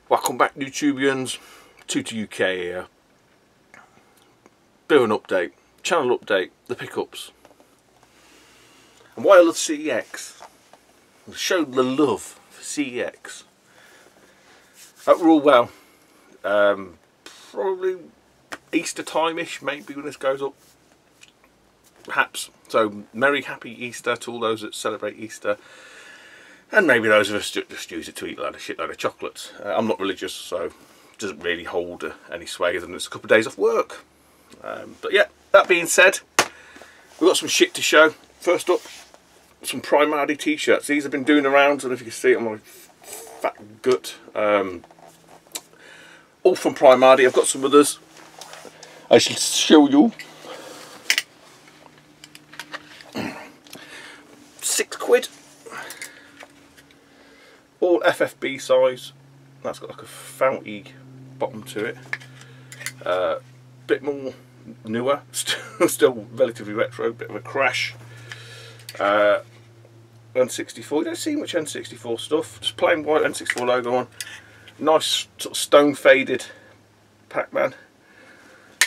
Welcome back, YouTubians. Tutor UK here. Bit of an update, channel update, the pickups. And why I love CEX. I showed the love for CEX. That were all well. Probably Easter time-ish, maybe, when this goes up. Perhaps. So, merry, happy Easter to all those that celebrate Easter. And maybe those of us just use it to eat a shitload of chocolates. I'm not religious, so it doesn't really hold any sway other than it's a couple of days off work. But yeah, that being said, we've got some shit to show. First up, some Primark t-shirts. These have been doing around, I don't know if you can see it on my fat gut. All from Primark. I've got some others I shall show you. £6. All FFB size. That's got like a founty bottom to it. Bit more newer, still relatively retro, bit of a crash. N64, you don't see much N64 stuff, just plain white N64 logo on. Nice sort of stone faded Pac-Man.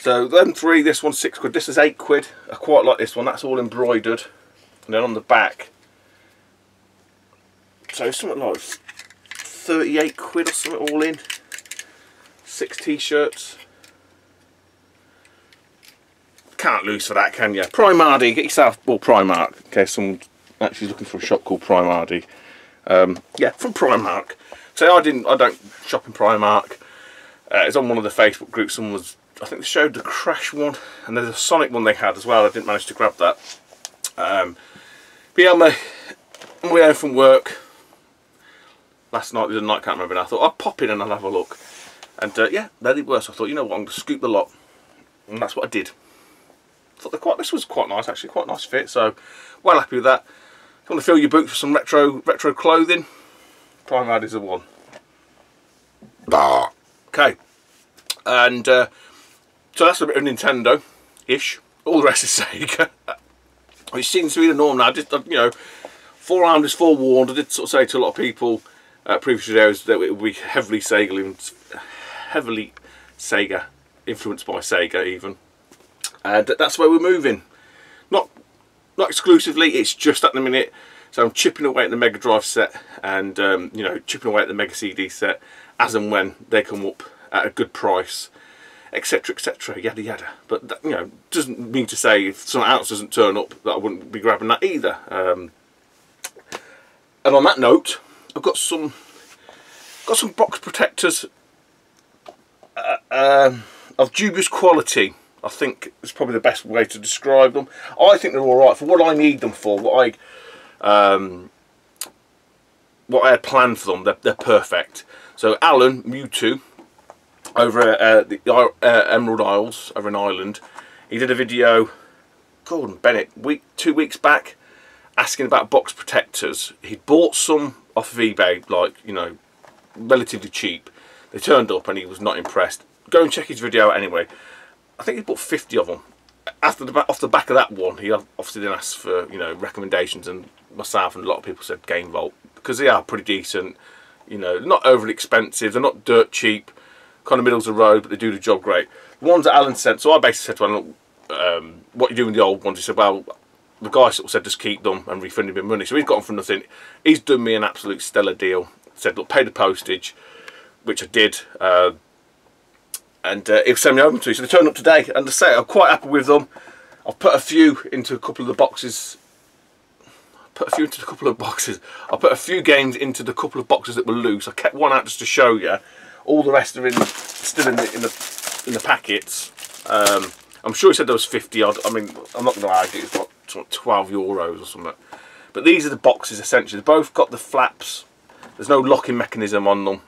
So them three, this one's £6, this is £8. I quite like this one, that's all embroidered. And then on the back, so something like £38 or something all in. 6 t-shirts. Can't lose for that, can you? Primark, get yourself, well, Primark, in case someone's actually looking for a shop called Primark. Yeah, from Primark. So I don't shop in Primark. It's on one of the Facebook groups. Someone was, I think they showed the Crash one, and there's a Sonic one they had as well. I didn't manage to grab that. But yeah, on my way home from work last night, the other night, can't remember now, I thought I'll pop in and I'll have a look. And yeah, there they were. So I thought, you know what, I'm going to scoop the lot. And that's what I did. I thought this was quite nice, actually, quite a nice fit. So, well happy with that. If you want to fill your boots with some retro clothing, Primark is the one. Okay. And so that's a bit of Nintendo-ish. All the rest is Sega. Which seems to be the norm now. You know, forearmed is forewarned. I did sort of say to a lot of people previous videos that it would be heavily Sega influenced by Sega even, and that's where we're moving. Not exclusively, it's just at the minute. So I'm chipping away at the Mega Drive set, and you know, chipping away at the Mega CD set as and when they come up at a good price, etc, etc, yada yada. But that, you know, doesn't mean to say if something else doesn't turn up that I wouldn't be grabbing that either. And on that note, I've got some box protectors of dubious quality. I think it's probably the best way to describe them. I think they're all right for what I need them for. What I had planned for them. They're perfect. So Alan Mewtwo over at the Emerald Isles over in Ireland, he did a video. Gordon Bennett 2 weeks back, asking about box protectors. He'd bought some off of eBay, like, you know, relatively cheap. They turned up and he was not impressed. Go and check his video out anyway. I think he bought 50 of them. Off the back of that one, he obviously then asked for, you know, recommendations, and myself and a lot of people said Game Vault, because they are pretty decent. You know, not overly expensive, they're not dirt cheap, kind of middle of the road, but they do the job great. The ones that Alan sent, so I basically said to Alan, what you do with the old ones? He said, well, the guy sort of said just keep them and refund him money. So he's got them for nothing. He's done me an absolute stellar deal. Said, look, pay the postage, which I did. And he'll send me over to you. So they turned up today, and to say I'm quite happy with them. I've put a few into a couple of the boxes. I put a few games into the couple of boxes that were loose. I kept one out just to show you. All the rest are still in the packets. I'm sure he said there was 50 odd. I mean, I'm not going to argue. It's like 12 euros or something. But these are the boxes essentially. They've both got the flaps. There's no locking mechanism on them.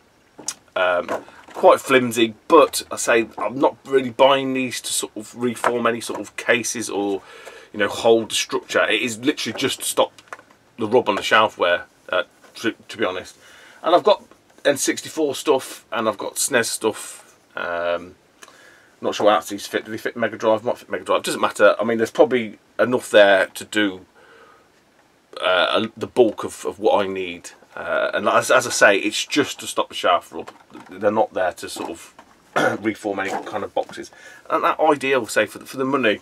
Quite flimsy, but I say I'm not really buying these to sort of reform any sort of cases or, you know, hold the structure. It is literally just to stop the rub on the shelfware, to be honest. And I've got N64 stuff and I've got SNES stuff. Not sure how else these fit. Do they fit Mega Drive? Might fit Mega Drive. Doesn't matter. I mean, there's probably enough there to do the bulk of what I need. And as I say, it's just to stop the shaft rub. They're not there to sort of reform any kind of boxes. And that ideal, say, for the money,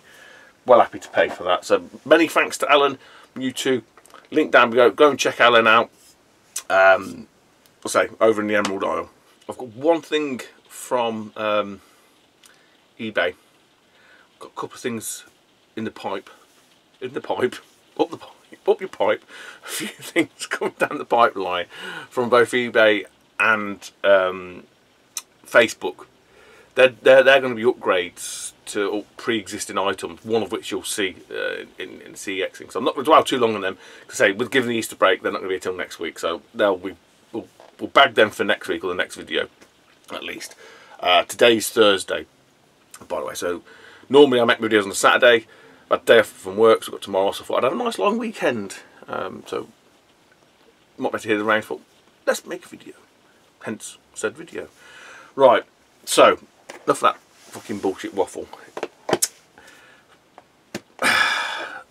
well happy to pay for that. So many thanks to Ellen, YouTube. Link down below. Go and check Ellen out. I'll say, over in the Emerald Isle. I've got one thing from eBay. Got a couple of things in the pipe. Up your pipe. A few things coming down the pipeline from both eBay and Facebook. They're going to be upgrades to pre-existing items, one of which you'll see in CEX thing. So I'm not going to dwell too long on them, because say, with given the Easter break, they're not going to be until next week. So we'll bag them for next week or the next video, at least. Today's Thursday, by the way. So normally I make videos on a Saturday. I've had a day off from work, so I've got tomorrow, so I thought I'd have a nice long weekend. So not better hear the rain. Thought, let's make a video. Hence said video. Right. So enough of that fucking bullshit waffle.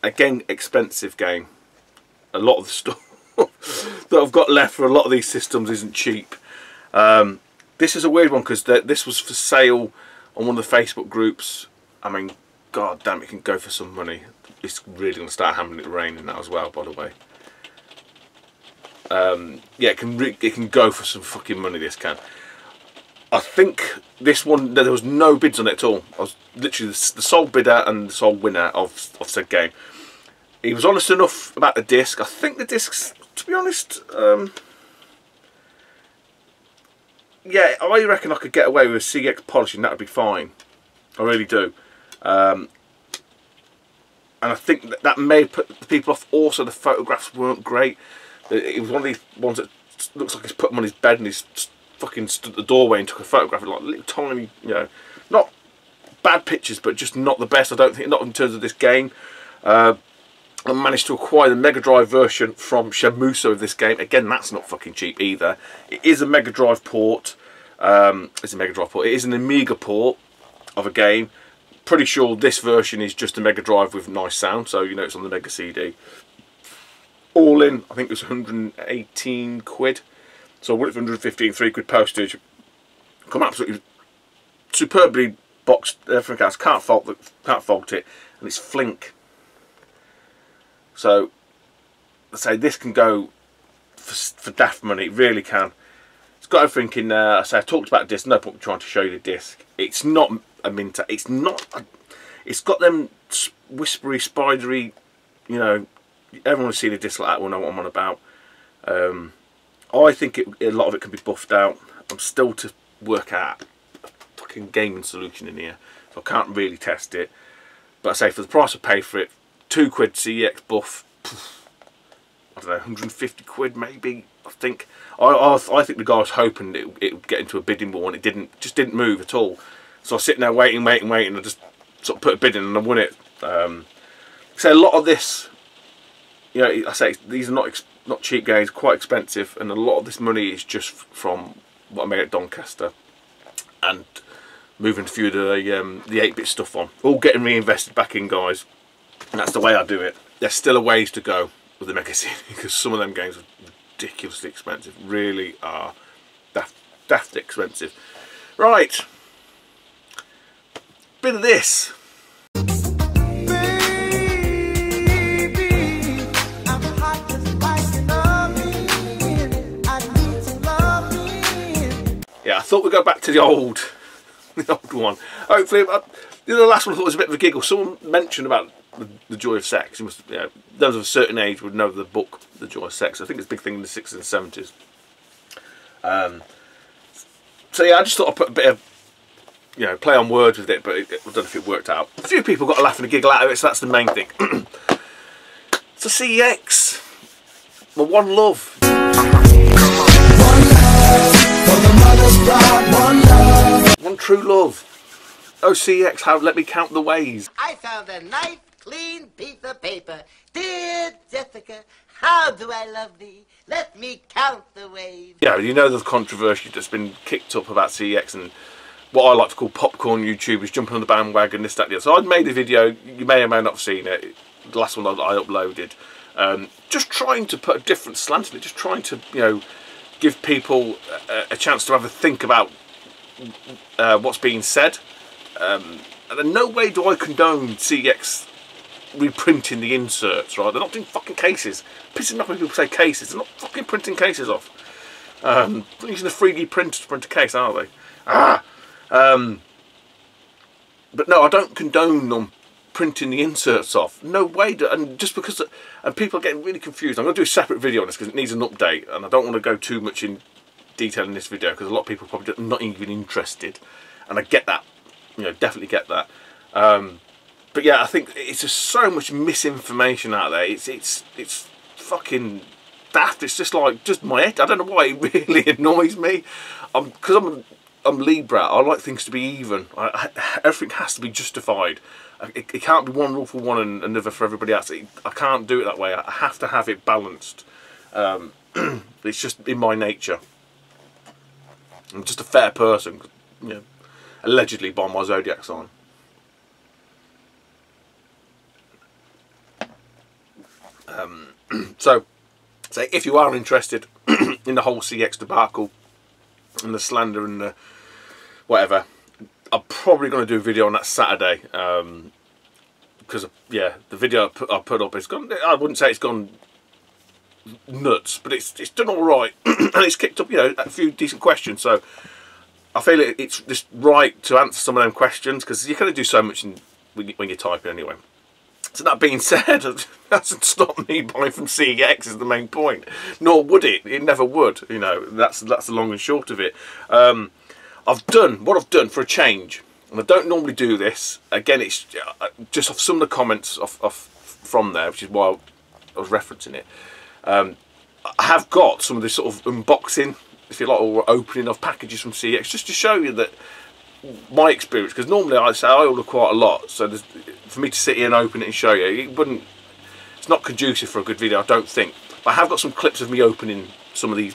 Again, expensive game. A lot of the stuff that I've got left for a lot of these systems isn't cheap. This is a weird one, because this was for sale on one of the Facebook groups. I mean, god damn, it can go for some money. It's really going to start hammering it raining now as well, by the way. Yeah, it can go for some fucking money, this can. I think this one, there was no bids on it at all. I was literally the sole bidder and the sole winner of said game. He was honest enough about the disc. I think the discs, to be honest, yeah, I reckon I could get away with CEX polishing. That would be fine. I really do. And I think that may put the people off. Also, the photographs weren't great. It was one of these ones that looks like he's put him on his bed and he's fucking stood at the doorway and took a photograph of like little tiny, you know, not bad pictures, but just not the best. I don't think, not in terms of this game. I managed to acquire the Mega Drive version from Shamuso of this game. Again, that's not fucking cheap either. It is a Mega Drive port. It's a Mega Drive port. It is an Amiga port of a game. Pretty sure this version is just a Mega Drive with nice sound, so you know it's on the Mega CD. All in, I think it was 118 quid. So I went for 115, £3 postage. Come absolutely superbly boxed, everything else. Can't fault it, and it's flink. So I say this can go for daft money. It really can. It's got everything in there. I say I talked about disc. No point trying to show you the disc. It's not a Minter. It's not. It's got them whispery, spidery. You know, everyone who's seen a disc like that will know what I'm on about. I think a lot of it can be buffed out. I'm still to work out a fucking gaming solution in here, so I can't really test it. But I say for the price I pay for it, £2 CEX buff. I don't know, 150 quid maybe. I think. I think the guy was hoping it would get into a bidding war, and it didn't. Just didn't move at all. So I was sitting there waiting. I just sort of put a bid in and I won it. So a lot of this, you know, I say these are not cheap games, quite expensive, and a lot of this money is just from what I made at Doncaster and moving a few of the 8-bit stuff on. All getting reinvested back in, guys, and that's the way I do it. There's still a ways to go with the Mega CD, because some of them games are ridiculously expensive, really are daft expensive. Right, bit of this. Yeah, I thought we'd go back to the old one. Hopefully, the last one I thought was a bit of a giggle. Someone mentioned about the joy of sex. You must, you know, those of a certain age would know the book, The Joy of Sex. I think it's a big thing in the 60s and 70s. So yeah, I just thought I'd put a bit of, you know, play on words with it, but I don't know if it worked out. A few people got a laugh and a giggle out of it, so that's the main thing. So CEX, well, one love. One true love. Oh CEX, how, let me count the ways. I found a nice clean piece of paper. Dear Jessica, how do I love thee? Let me count the ways. Yeah, you know the controversy that's been kicked up about CEX and what I like to call popcorn YouTubers jumping on the bandwagon, this, that, the other. So I'd made a video, you may or may not have seen it, the last one that I uploaded, Just trying to put a different slant in it, just trying to, you know, give people a chance to have a think about what's being said. And in no way do I condone CEX reprinting the inserts, right? They're not doing fucking cases. Pissing me off when people say cases. They're not fucking printing cases off. They're using a 3D printer to print a case, aren't they? But no, I don't condone them printing the inserts off. No way. And just because, and people are getting really confused. I'm going to do a separate video on this because it needs an update, and I don't want to go too much in detail in this video because a lot of people are probably not even interested, and I get that. You know, definitely get that. But yeah, I think it's just so much misinformation out there. It's fucking daft. It's just like, just my head. I don't know why it really annoys me. Because I'm Libra. I like things to be even. Everything has to be justified. It can't be one rule for one and another for everybody else. I can't do it that way. I have to have it balanced. It's just in my nature. I'm just a fair person, you know, allegedly by my zodiac sign. So if you are interested in the whole CEX debacle and the slander and the whatever, I'm probably going to do a video on that Saturday, because yeah, the video I put up has gone, I wouldn't say it's gone nuts, but it's done all right. And it's kicked up, you know, a few decent questions, so I feel it's just right to answer some of them questions, because you can only do so much when you're typing anyway. So that being said, it hasn't stopped me buying from CEX is the main point. Nor would it. It never would. You know, that's the long and short of it. I've done what I've done for a change, and I don't normally do this. Again, it's just off some of the comments from there, which is why I was referencing it. I have got some of this sort of unboxing, if you like, or opening of packages from CEX, just to show you that my experience, because normally I say I order quite a lot, so for me to sit here and open it and show you, it's not conducive for a good video, I don't think. But I have got some clips of me opening some of these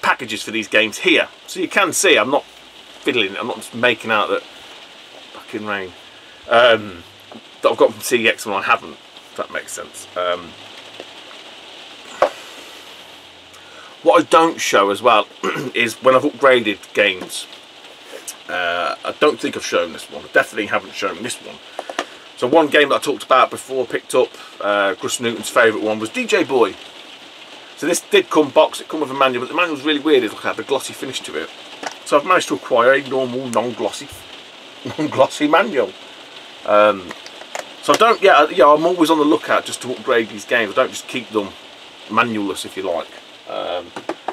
packages for these games here, so you can see I'm not fiddling. I'm not just making out that fucking rain that I've got from CEX when I haven't. If that makes sense. What I don't show as well is when I've upgraded games. I don't think I've shown this one. I definitely haven't shown this one. So one game that I talked about before, picked up, Gus Newton's favourite one, was DJ Boy. So this did come boxed, it come with a manual, but the manual's really weird. It had a glossy finish to it. So I've managed to acquire a normal, non-glossy manual. So I don't, yeah, I'm always on the lookout just to upgrade these games. I don't just keep them manualless, if you like. And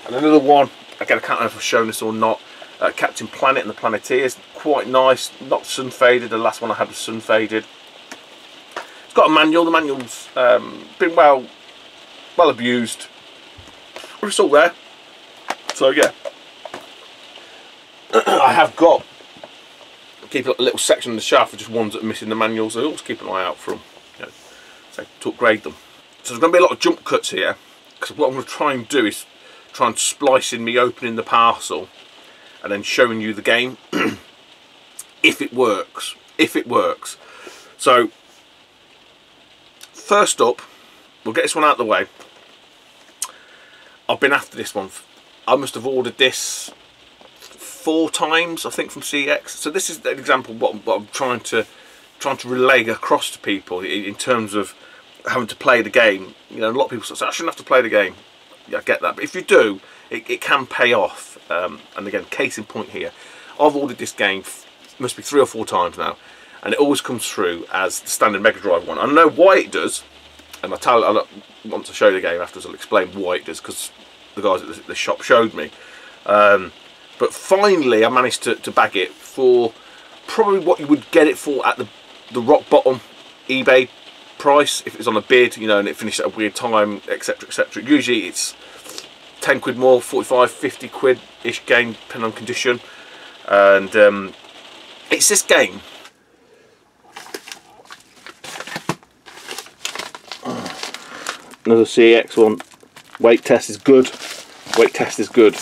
another one, again, I can't know if I've shown this or not. Captain Planet and the Planeteers, quite nice, not sun faded. The last one I had was sun faded. It's got a manual. The manual's been well abused. It's all there. So yeah, I have got keep a little section in the shelf for just ones that are missing the manuals. So I always keep an eye out for them, you know, so to upgrade them. So there's going to be a lot of jump cuts here, because what I'm going to try and do is try and splice in me opening the parcel and then showing you the game, if it works. So first up, we'll get this one out of the way. I've been after this one. I must have ordered this 4 times, I think, from CEX. So this is an example of what I'm trying to relay across to people in terms of having to play the game. You know, a lot of people say I shouldn't have to play the game. Yeah, I get that, but if you do, it can pay off. And again, case in point here, I've ordered this game must be 3 or 4 times now, and it always comes through as the standard Mega Drive one. I know why it does, and I want to show you the game afterwards. I'll explain why it does, because the guys at the shop showed me. But finally, I managed to bag it for probably what you would get it for at the rock bottom eBay price if it was on a bid, you know, and it finished at a weird time, etc, etc. Usually it's 10 quid more, 45, 50 quid ish game, depending on condition. And it's this game. Another CEX one. Weight test is good. Weight test is good.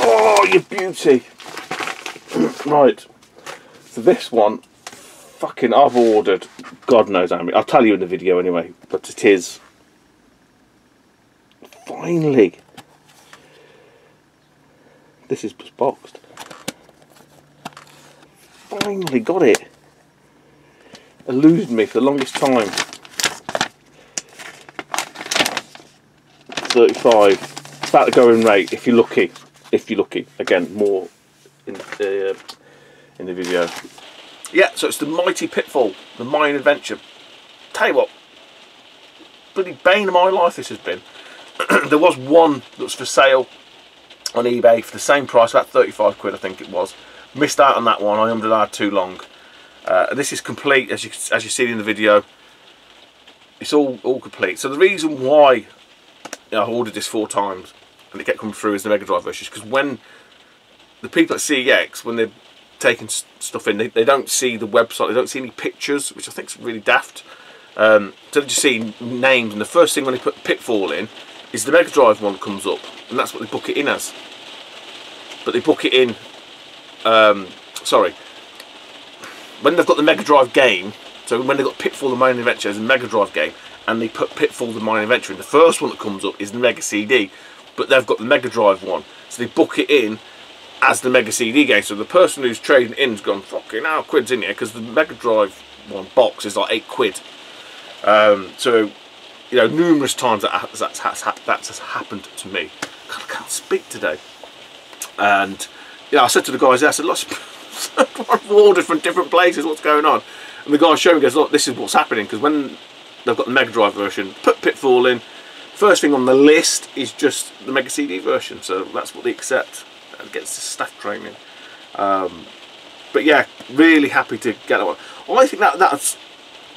Oh, you beauty. Right. So this one, fucking, I've ordered God knows how many. I'll tell you in the video anyway, but it is finally. This is just boxed. Finally got it. Eluded me for the longest time. 35. It's about the going rate if you're lucky. If you're lucky. Again, more in the video. Yeah, so it's the Mighty Pitfall, the Mayan Adventure. Tell you what, bloody bane of my life this has been. There was one that was for sale on eBay for the same price, about 35 quid I think it was. Missed out on that one, I ummed it too long. This is complete, as you see in the video. It's all complete. So the reason why I ordered this 4 times and it kept coming through as the Mega Drive version is because when the people at CEX, when they're taking stuff in, they don't see the website, they don't see any pictures, which I think is really daft. So they just see names, and the first thing when they put Pitfall in is the Mega Drive one that comes up, and that's what they book it in as. But they book it in, sorry, when they've got the Mega Drive game, so when they've got Pitfall the Mayan Adventure as a Mega Drive game, and they put Pitfall the Mayan Adventure in, the first one that comes up is the Mega CD, but they've got the Mega Drive one, so they book it in as the Mega CD game. So the person who's trading in's gone, fucking hell, quid's in here, because the Mega Drive one box is like 8 quid. So, you know, numerous times that has happened to me. God, I can't speak today. And, you know, I said to the guys there, I said, look, I've ordered from different places, what's going on? And the guy showed me, goes, look, this is what's happening, because when they've got the Mega Drive version, put Pitfall in, first thing on the list is just the Mega CD version, so that's what they accept. And gets the staff training. But yeah, really happy to get that one. I think that's,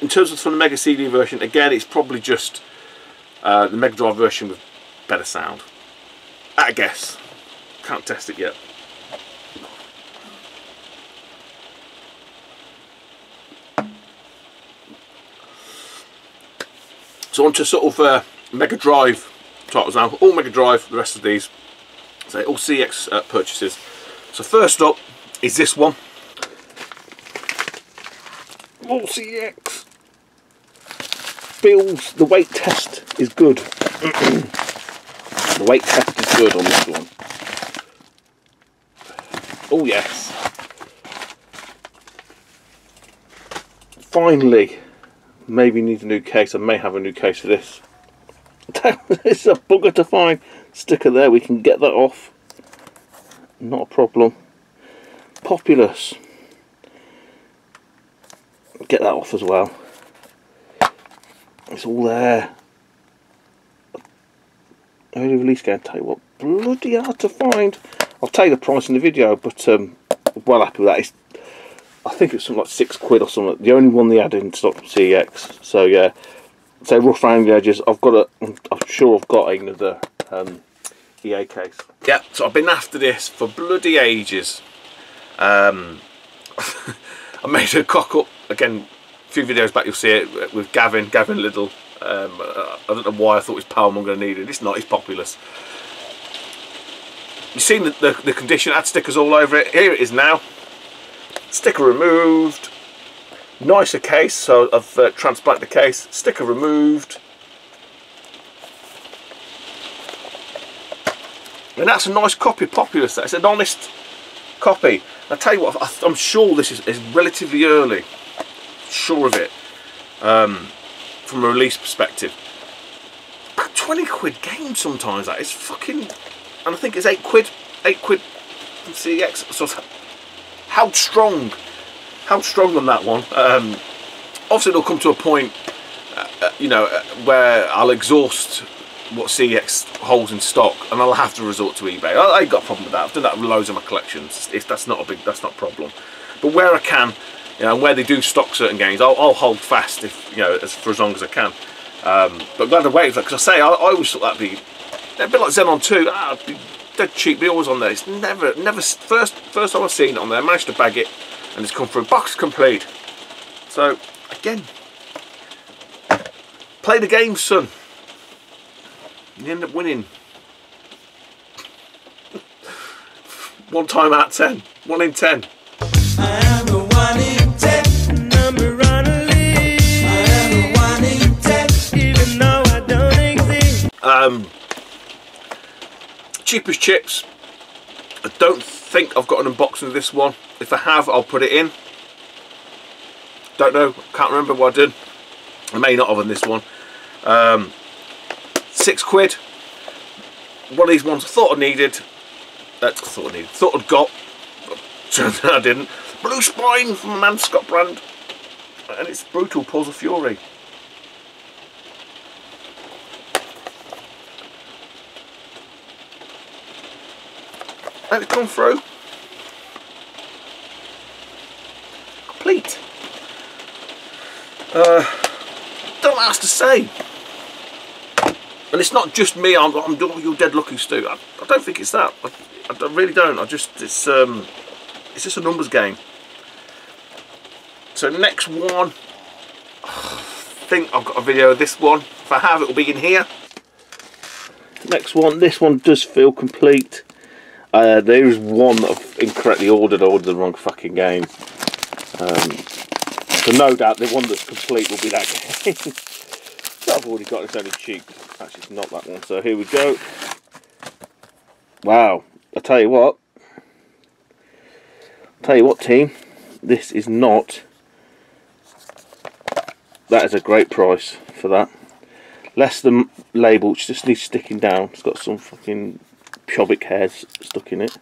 in terms of from the Mega CD version, again, it's probably just the Mega Drive version with better sound. I guess. Can't test it yet. So on to sort of Mega Drive titles now. All Mega Drive, the rest of these. So all CEX purchases. So first up is this one. All CEX. Feels the weight test is good. The weight test is good on this one. Oh yes. Finally, maybe need a new case. I may have a new case for this. It's a bugger to find. Sticker there, we can get that off. Not a problem. Populous. Get that off as well. It's all there. Early release game, tell you what, bloody hard to find. I'll tell you the price in the video, but well happy with that. It's, I think it's something like 6 quid or something. The only one they had in stock from CEX. So yeah, so rough around the edges. I'm sure I've got another EA case. Yeah, so I've been after this for bloody ages. I made a cock up again a few videos back. You'll see it with Gavin Little. I don't know why I thought it was Powermonger needed. It's not. It's Populous. You've seen the condition. Had stickers all over it. Here it is now. Sticker removed. Nicer case. So I've transplanted the case. Sticker removed. And that's a nice copy of Populous. It's an honest copy. I tell you what, I'm sure this is relatively early. Sure of it. From a release perspective. About 20 quid game sometimes, that is fucking. And I think it's 8 quid. 8 quid from CEX. So how strong on that one. Obviously it'll come to a point, you know, where I'll exhaust what CEX holds in stock, and I'll have to resort to eBay. I ain't got a problem with that. I've done that with loads of my collections. That's not a problem. But where I can, you know, and where they do stock certain games, I'll hold fast, if you know, for as long as I can. But I'm glad to wait for that, because I say I always thought that'd be a bit like Xenon 2. It'd be dead cheap. Be always on there. It's never. First time I've seen it on there, I managed to bag it, and it's come through box complete. So again, play the game, son. You end up winning. 1 time out of 10. 1 in 10. I am the one Cheap as chips. I don't think I've got an unboxing of this one. If I have, I'll put it in. Don't know, can't remember what I did. I may not have on this one. £6. One of these ones I thought I needed. Thought I'd got. But I didn't. Blue Spine from the Man Scott brand. And it's Brutal Pulls of Fury. Let it come through. Complete. Don't ask to say. And it's not just me. I'm doing you're dead lucky, Stu. I don't think it's that. I really don't. It's just a numbers game. So next one, I think I've got a video of this one. If I have, it will be in here. Next one. This one does feel complete. There is one that I've incorrectly ordered. I ordered the wrong fucking game. So no doubt the one that's complete will be that game. That I've already got. It's only cheap. Actually, it's not that one. So here we go. Wow. I tell you what, team. This is not. That is a great price for that. Less than label, which just needs sticking down. It's got some fucking pubic hairs stuck in it.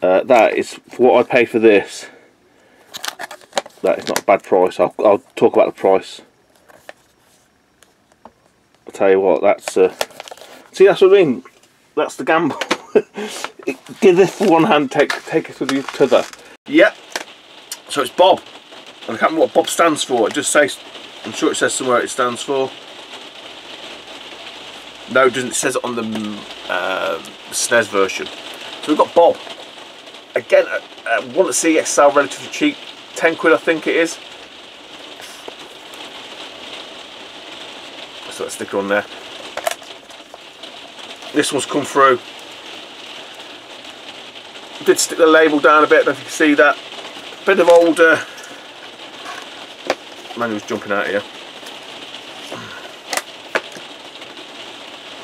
That is, for what I paid for this, that is not a bad price. I'll talk about the price. I'll tell you what, that's see, that's what I mean. That's the gamble. Give this for one hand, take it with the other. Yep. So it's Bob. And I can't remember what Bob stands for. It just says, I'm sure it says somewhere it stands for. No, it doesn't. It says it on the SNES version. So we've got Bob. Again, one at CEX sale, relatively cheap. £10 I think it is. So that sticker on there. This one's come through. I did stick the label down a bit, I don't know if you can see that. Bit of older. Manual's jumping out here.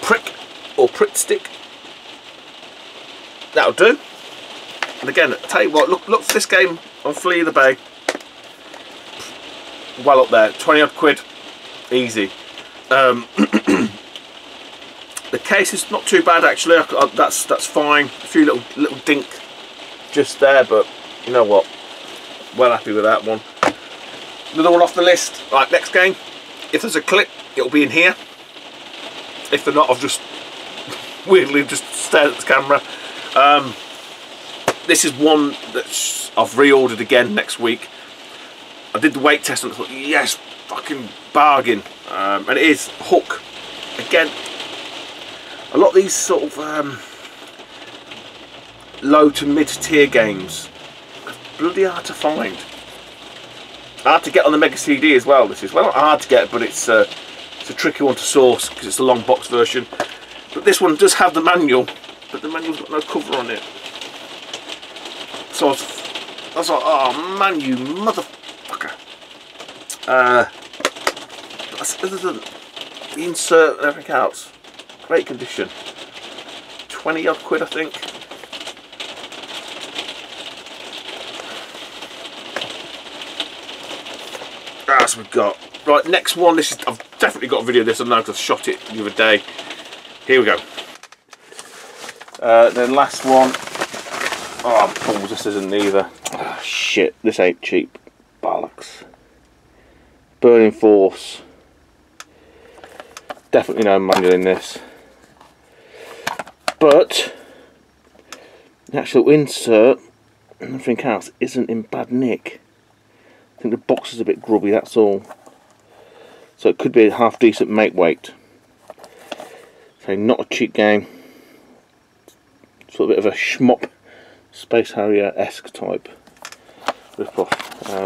Prick or prick stick. That'll do. And again, I'll tell you what, look for this game on Flea of the Bay. Well up there, 20 odd quid, easy. The case is not too bad actually. That's fine. A few little dink just there, but you know what? Well happy with that one. Another one off the list. Right, next game. If there's a clip, it'll be in here. If they're not, I've just weirdly just stared at the camera. This is one that I've reordered again next week. I did the weight test and I thought, yes, fucking bargain. And it is Hook. Again, a lot of these sort of low to mid tier games are bloody hard to find. Hard to get on the Mega CD as well. This is, well, not hard to get, but it's a tricky one to source because it's a long box version. But this one does have the manual, but the manual's got no cover on it. So I was like, oh man, you motherfucker. Other than the insert and everything else, great condition. 20 odd quid I think. That's what we've got. Right, next one. This is, I've definitely got a video of this. I know because I shot it the other day. Here we go. Then last one. Oh balls, this isn't either. Oh, shit, this ain't cheap. Bollocks. Burning Force. Definitely no manual in this. But the actual insert and everything else isn't in bad nick. I think the box is a bit grubby, that's all. So it could be a half decent make weight. So not a cheap game. Sort of a bit of a schmop Space Harrier-esque type rip-off.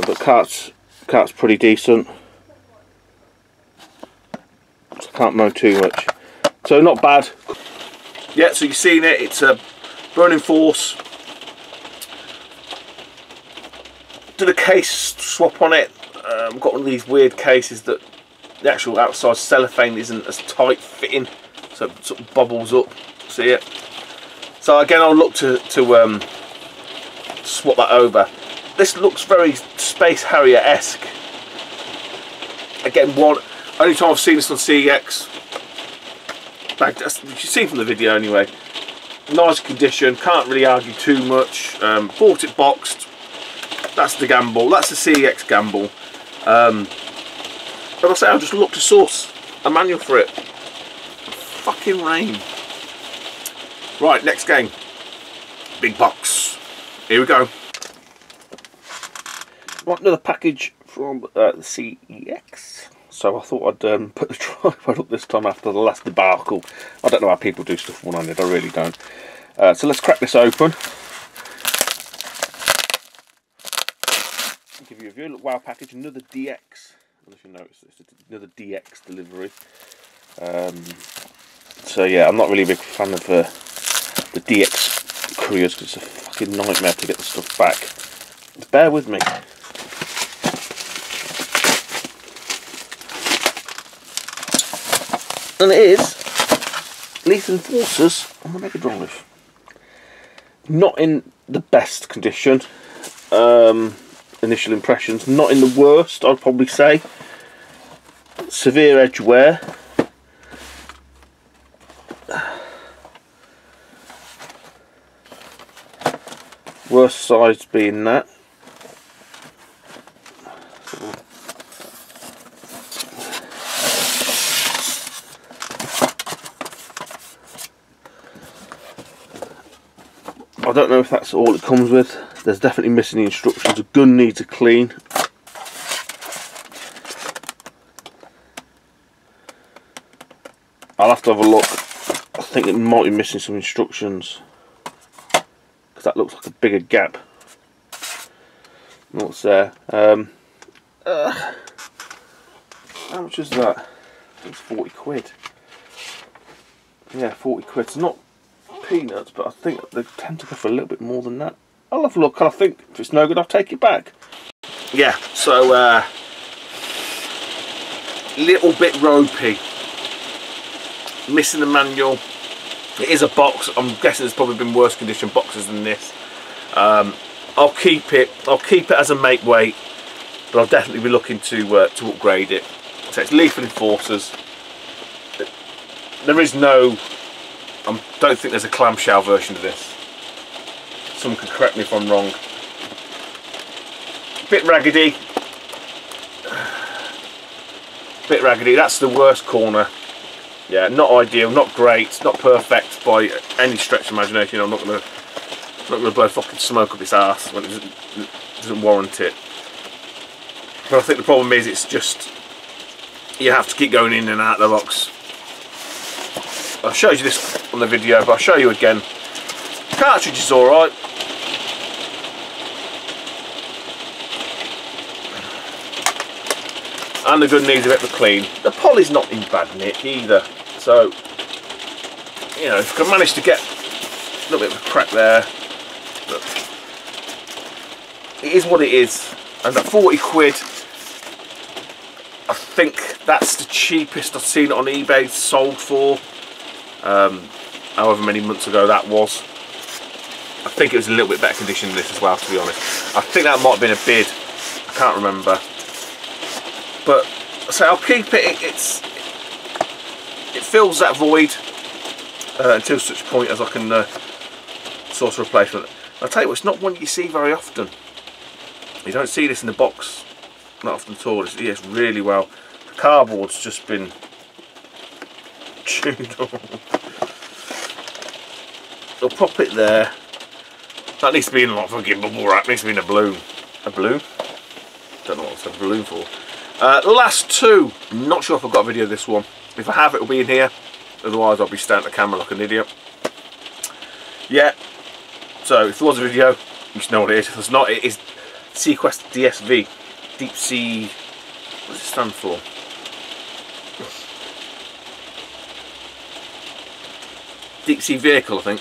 But cart's pretty decent. So I can't moan too much. So not bad. Yeah, so you've seen it. It's a Burning Force. Did a case swap on it. I've got one of these weird cases that the actual outside cellophane isn't as tight fitting, so it sort of bobbles up. See it? So again, I'll look to swap that over. This looks very Space Harrier-esque. Again, only time I've seen this on CEX. Like, you can see from the video anyway. Nice condition, can't really argue too much. Bought it boxed. That's the gamble. That's the CEX gamble. But I say I'll just look to source a manual for it. Fucking rain. Right, next game. Big box. Here we go. Right, another package from the CEX. So I thought I'd put the tripod up this time after the last debacle. I don't know how people do stuff one-handed, I really don't. So let's crack this open. I'll give you a view. Look, wow package, another DX. I don't know if you noticed this, another DX delivery. So yeah, I'm not really a big fan of the DX couriers because it's a fucking nightmare to get the stuff back. Just bear with me. And it is Leaf Enforcers on the Mega Drive. Not in the best condition. Initial impressions, not in the worst, I'd probably say. Severe edge wear. Worst sides being that. I don't know if that's all it comes with. There's definitely missing the instructions. The gun needs a clean. I'll have to have a look. I think it might be missing some instructions because that looks like a bigger gap. What's there? How much is that? It's 40 quid. Yeah, 40 quid. It's not peanuts, but I think they tend to go for a little bit more than that. I'll have a look, and I think if it's no good, I'll take it back. Yeah, so little bit ropey, missing the manual. It is a box. I'm guessing there's probably been worse condition boxes than this. I'll keep it as a make weight, but I'll definitely be looking to upgrade it. So it's Leaf Enforcers. There is no, I don't think there's a clamshell version of this. Someone can correct me if I'm wrong. Bit raggedy. Bit raggedy. That's the worst corner. Yeah, not ideal, not great, not perfect by any stretch of imagination. I'm not gonna blow fucking smoke up its arse when it doesn't warrant it. But I think the problem is it's just you have to keep going in and out of the box. I showed you this on the video, but I'll show you again. Cartridge is alright. And the gun needs a bit of a clean. The poly's not in bad nick either. So, you know, if I can manage to get a little bit of a crack there. But it is what it is. And at 40 quid, I think that's the cheapest I've seen it on eBay sold for. However many months ago that was. I think it was a little bit better condition than this as well, to be honest. I think that might have been a bid. I can't remember. But so I'll keep it. It fills that void until such point as I can source a replacement. I'll tell you what, it's not one you see very often. You don't see this in the box, not often at all. It's really well. The cardboard's just been chewed on. I'll pop it there. That needs to be in like fucking bubble wrap. Needs to be in a balloon. A balloon? Don't know what's a balloon for. Last two. Not sure if I've got a video of this one. If I have, it'll be in here. Otherwise, I'll be staring at the camera like an idiot. Yeah. So if there was a video, you should know what it is. If there's not, it is Sequest DSV. Deep Sea. What does it stand for? Deep Sea Vehicle, I think.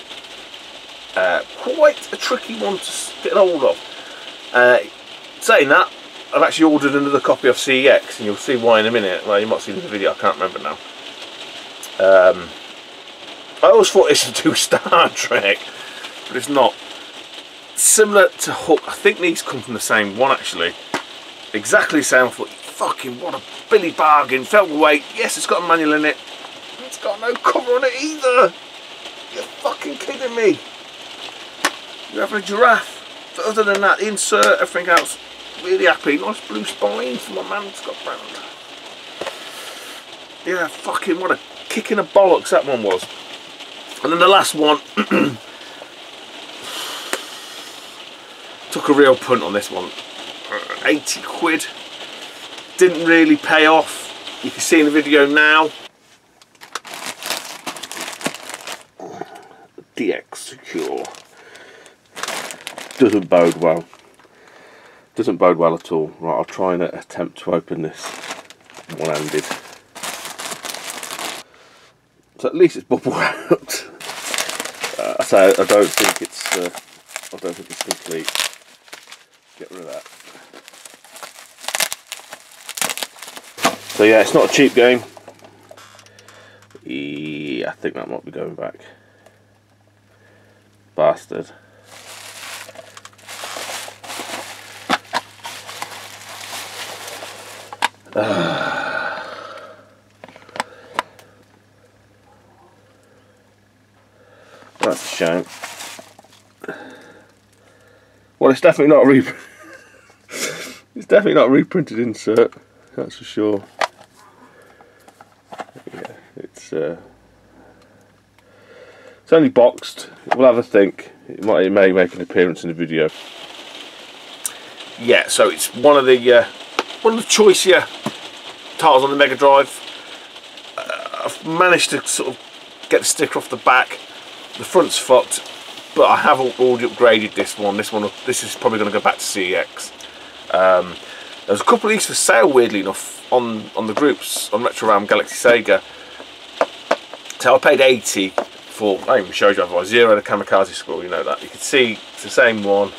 Quite a tricky one to get hold of. Saying that, I've actually ordered another copy of CEX, and you'll see why in a minute. Well, you might see in the video, I can't remember now. I always thought this was to Star Trek, but it's not. Similar to Hook, I think these come from the same one actually. Exactly the same. I thought, fucking what a Billy bargain. Felt the weight. Yes, it's got a manual in it. It's got no cover on it either. You're fucking kidding me. You're having a giraffe. But other than that, the insert, everything else, really happy. Nice blue spine for my man Scott Brand. Yeah, fucking what a kick in the bollocks that one was. And then the last one, took a real punt on this one. 80 quid. Didn't really pay off. You can see in the video now. DX secure. Doesn't bode well. Doesn't bode well at all. Right, I'll try and attempt to open this one-handed. So at least it's bubble wrapped. I say I don't think it's complete. Get rid of that. So yeah, it's not a cheap game. Yeah, I think that might be going back. Bastard. That's a shame. Well, it's definitely not it's definitely not a reprinted insert. That's for sure. Yeah, it's only boxed. We'll have a think. It may make an appearance in the video. Yeah, so it's one of the choicier titles on the Mega Drive. I've managed to sort of get the sticker off the back. The front's fucked, but I have already upgraded this one. This is probably going to go back to CEX. There's a couple of these for sale, weirdly enough, on the groups on Retro Realm, Galaxy Sega. So I paid 80 for. I even showed you otherwise. Zero the Kamikaze Scroll. You know that. You can see it's the same one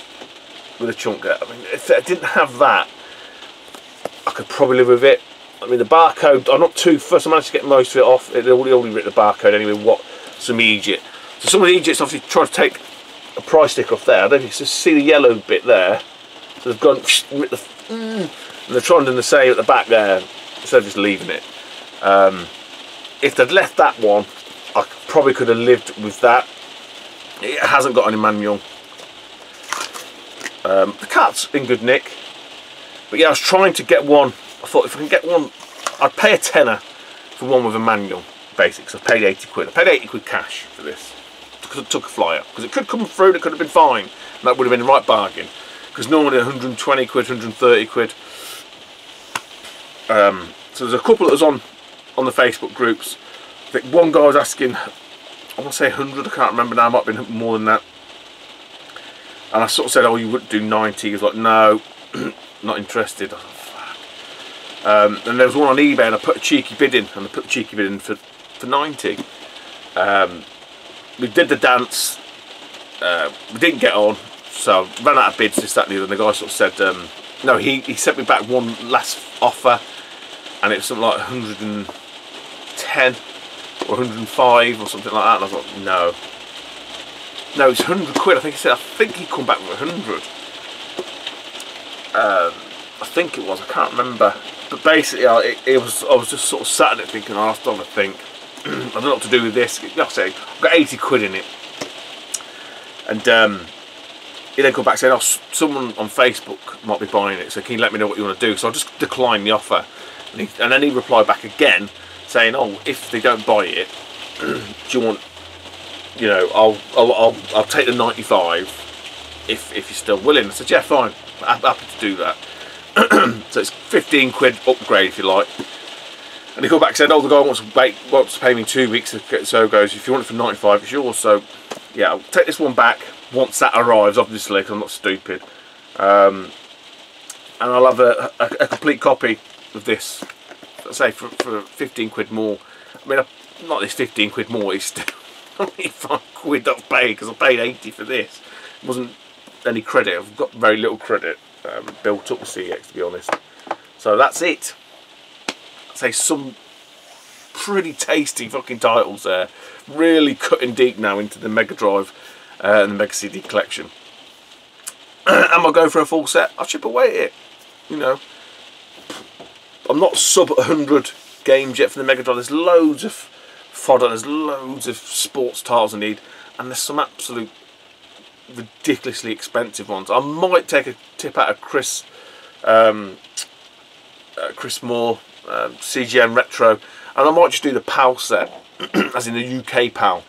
with a chunk there. I mean, if I didn't have that, I could probably live with it. I mean, the barcode, I'm not too fussed. I managed to get most of it off. It already written the barcode anyway. Some Egypt. So some of the Egypts obviously try to take a price sticker off there. I don't think you can see the yellow bit there. So they've gone and they're trying to do the same at the back there instead of just leaving it. If they'd left that one, I probably could have lived with that. It hasn't got any manual. The cart's in good nick. But yeah, I was trying to get one. I thought if I can get one, I'd pay a tenner for one with a manual. Basics. I paid 80 quid. I paid 80 quid cash for this because it took a flyer. Because it could come through and it could have been fine. And that would have been the right bargain. Because normally 120 quid, 130 quid. So there's a couple that was on the Facebook groups. I think one guy was asking, I want to say 100, I can't remember now, it might have been more than that. And I sort of said, oh, you wouldn't do 90. He was like, no, not interested. I was like, fuck. And there was one on eBay and I put a cheeky bid in, and I put a cheeky bid in for 90. We did the dance, we didn't get on, so ran out of bids, this, that and the other, and the guy sort of said, no, he sent me back one last offer, and it was something like 110 or 105 or something like that, and I was like, no, it's 100 quid. I think he'd come back with 100. I think it was, I can't remember, but basically I was just sort of sat in it thinking, oh, I've got to think. I don't know what to do with this. Like I say, I've got 80 quid in it. And he then come back saying, oh, someone on Facebook might be buying it, so can you let me know what you want to do? So I just declined the offer. And then he replied back again saying, oh, if they don't buy it, do you want, you know, I'll take the 95 if you're still willing. I said, yeah, fine, I'm happy to do that. So it's 15 quid upgrade if you like. And he called back and said, oh, the guy wants to pay me in 2 weeks, so goes, if you want it for 95, it's yours. So yeah, I'll take this one back once that arrives, obviously, because I'm not stupid. And I'll have a complete copy of this, let's say, for 15 quid more. I mean, not this 15 quid more, it's still 25 quid I've paid, because I paid 80 for this. It wasn't any credit, I've got very little credit. built up with CEX, to be honest. So that's it. I'd say some pretty tasty fucking titles there. Really cutting deep now into the Mega Drive and the Mega CD collection. Am I going for a full set? I'll chip away at it. You know, I'm not sub 100 games yet for the Mega Drive. There's loads of fodder, there's loads of sports titles I need, and there's some absolute ridiculously expensive ones. I might take a tip out of Chris Moore, CGN Retro, and I might just do the PAL set, as in the UK PAL,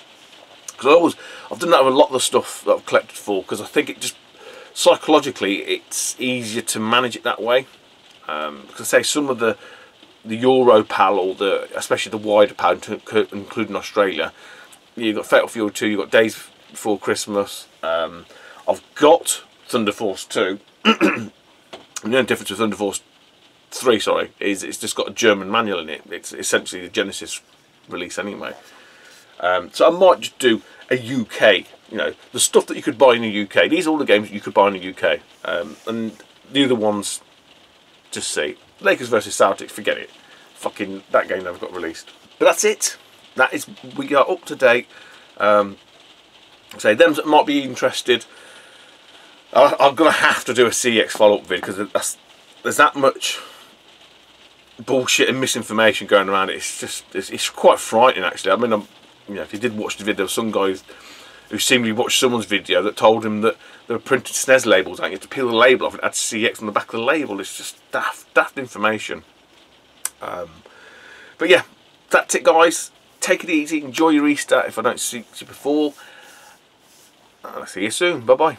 because I've done that with a lot of the stuff that I've collected for, because I think it just psychologically it's easier to manage it that way. Because I say some of the Euro PAL, or especially the wider PAL, including Australia, you've got Fatal Fury 2, you've got Days Before Christmas. I've got Thunder Force 2. And the only difference with Thunder Force 3, sorry, is it's just got a German manual in it. It's essentially the Genesis release anyway. So I might just do a UK, you know, the stuff that you could buy in the UK. These are all the games that you could buy in the UK. And the other ones, just see. Lakers versus Celtics, forget it. Fucking, that game never got released. But that's it. That is, we are up to date. Say, them that might be interested, I'm going to have to do a CEX follow-up vid, because there's that much bullshit and misinformation going around. It's quite frightening, actually. I mean, you know, if you did watch the video, there was some guy who seemingly watched someone's video that told him that there were printed SNES labels out. You had to peel the label off and it had CEX on the back of the label. It's just daft information. But yeah, that's it, guys. Take it easy. Enjoy your Easter if I don't see you before. I'll see you soon. Bye-bye.